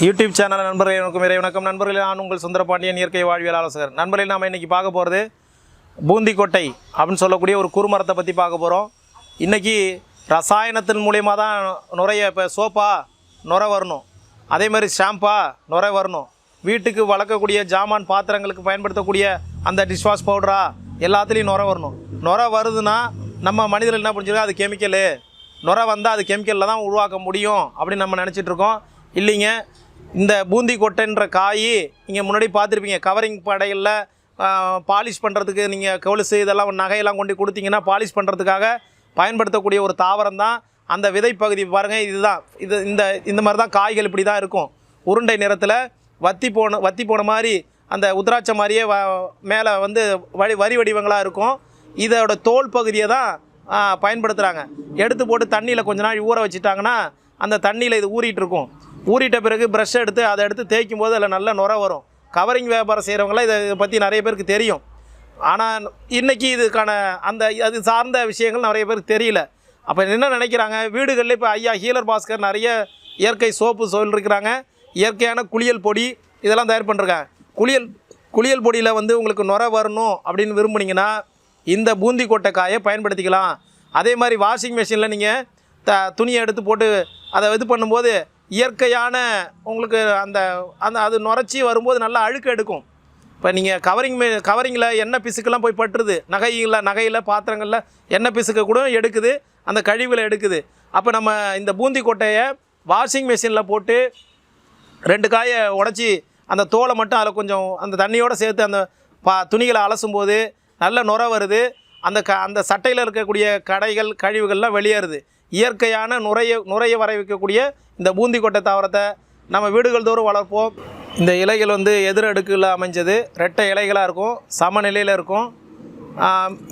YouTube channel நண்பர்களே வணக்கம் நண்பர்களே, நான் உங்கள் சுந்தரபாண்டியன் இயற்கை வாழ்வியல் ஆலோசகர். நண்பர்களே, நாம் இன்றைக்கி பார்க்க போகிறது பூந்தி கொட்டை அப்படின்னு சொல்லக்கூடிய ஒரு குறுமரத்தை பற்றி பார்க்க போகிறோம். இன்றைக்கி ரசாயனத்தின் மூலியமாக தான் நுரைய, இப்போ சோப்பா நுரை வரணும், அதே மாதிரி ஷாம்பா நுரை வரணும், வீட்டுக்கு வளர்க்கக்கூடிய ஜாமான் பாத்திரங்களுக்கு பயன்படுத்தக்கூடிய அந்த டிஷ்வாஷ் பவுடரா எல்லாத்துலேயும் நுரை வரணும். நுரை வருதுன்னா நம்ம மனிதர்கள் என்ன புரிஞ்சுருக்கோம், அது கெமிக்கலு, நுரை வந்தால் அது கெமிக்கலில் தான் உருவாக்க முடியும் அப்படின்னு நம்ம நினச்சிட்ருக்கோம். இல்லைங்க, இந்த பூந்தி கொட்டைன்ற காய் நீங்கள் முன்னாடி பார்த்துருப்பீங்க. கவரிங் படைகளில் பாலிஷ் பண்ணுறதுக்கு நீங்கள் கொலுசு இதெல்லாம் நகையெல்லாம் கொண்டு கொடுத்தீங்கன்னா பாலிஷ் பண்ணுறதுக்காக பயன்படுத்தக்கூடிய ஒரு தாவரம் தான் அந்த விதை பகுதி. பாருங்கள், இதுதான் இந்த மாதிரி தான் காய்கள் இப்படி தான் இருக்கும். உருண்டை நிறத்தில் வத்தி போன மாதிரி அந்த உத்ராட்சை மாதிரியே மேலே வந்து வரி வடிவங்களாக இருக்கும். இதோட தோல் பகுதியை தான் பயன்படுத்துகிறாங்க. எடுத்து போட்டு தண்ணியில் கொஞ்ச நாள் ஊற வச்சுட்டாங்கன்னா அந்த தண்ணியில் இது ஊறிட்டுருக்கும். ஊறிட்ட பிறகு ப்ரஷ் எடுத்து அதை எடுத்து தேய்க்கும் போது அதில் நல்ல நுரை வரும். கவரிங் வியாபாரம் செய்கிறவங்களாம் இதை பற்றி நிறைய பேருக்கு தெரியும். ஆனால் இன்றைக்கி இதுக்கான அது சார்ந்த விஷயங்கள் நிறைய பேருக்கு தெரியல. அப்போ என்ன நினைக்கிறாங்க, வீடுகளில் இப்போ ஐயா ஹீலர் பாஸ்கர் நிறைய இயற்கை சோப்பு சொல்லியிருக்கிறாங்க, இயற்கையான குளியல் பொடி இதெல்லாம் தயார் பண்ணிருக்காங்க. குளியல் பொடியில் வந்து உங்களுக்கு நுரை வரணும் அப்படின்னு விரும்புனீங்கன்னா இந்த பூந்தி கொட்டை காயை பயன்படுத்திக்கலாம். அதே மாதிரி வாஷிங் மிஷினில் நீங்கள் துணியை எடுத்து போட்டு அதை இது பண்ணும்போது இயற்கையான உங்களுக்கு அது நுரைச்சி வரும்போது நல்லா அழுக்கு எடுக்கும். இப்போ நீங்கள் கவரிங்கில் எண்ணெய் பிசுக்கெல்லாம் போய் பட்டுருது, நகையில் பாத்திரங்களில் எண்ணெய் பிசுக்க கூட எடுக்குது, அந்த கழிவுகளை எடுக்குது. அப்போ நம்ம இந்த பூந்தி கொட்டையை வாஷிங் மிஷினில் போட்டு 2 காயை உடச்சி அந்த தோலை மட்டும் அதில் கொஞ்சம் அந்த தண்ணியோடு சேர்த்து அந்த துணிகளை அலசும்போது நல்ல நுரை வருது. அந்த சட்டையில் இருக்கக்கூடிய கழிவுகள்லாம் வெளியேறுது. இயற்கையான நுரையை வர வைக்கக்கூடிய இந்த பூந்தி கொட்டை தாவரத்தை நம்ம வீடுகள் தோறும் வளர்ப்போம். இந்த இலைகள் வந்து எதிர் அடுக்கில் அமைஞ்சது, ரெட்டை இலைகளாக இருக்கும், சமநிலையில் இருக்கும்.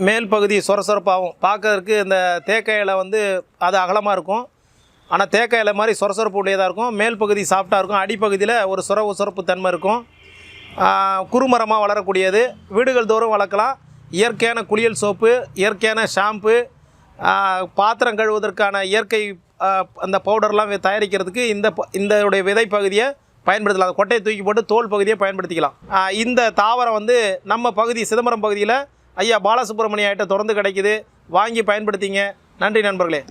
மேல் பகுதி சொரசொரப்பாகவும் பார்க்கறதுக்கு இந்த தேக்க இலை வந்து அது அகலமாக இருக்கும். ஆனால் தேக்க இலை மாதிரி சொரசொரப்பு உடையதாக இருக்கும். மேல் பகுதி சாஃப்டாக இருக்கும், அடிப்பகுதியில் ஒரு சொரப்பு தன்மை இருக்கும். குறுமரமாக வளரக்கூடியது, வீடுகள் தோறும் வளர்க்கலாம். இயற்கையான குளியல் சோப்பு, இயற்கையான ஷாம்பு, பாத்திரம் கழுவுவதற்கான இயற்கை அந்த பவுடர்லாம் தயாரிக்கிறதுக்கு இந்த விதை பகுதியை பயன்படுத்தலாம். கொட்டையை தூக்கி போட்டு தோல் பகுதியை பயன்படுத்திக்கலாம். இந்த தாவரம் வந்து நம்ம பகுதி சிதம்பரம் பகுதியில் ஐயா பாலசுப்ரமணிய ஐட்ட தொடர்ந்து கிடைக்குது. வாங்கி பயன்படுத்திங்க. நன்றி நண்பர்களே.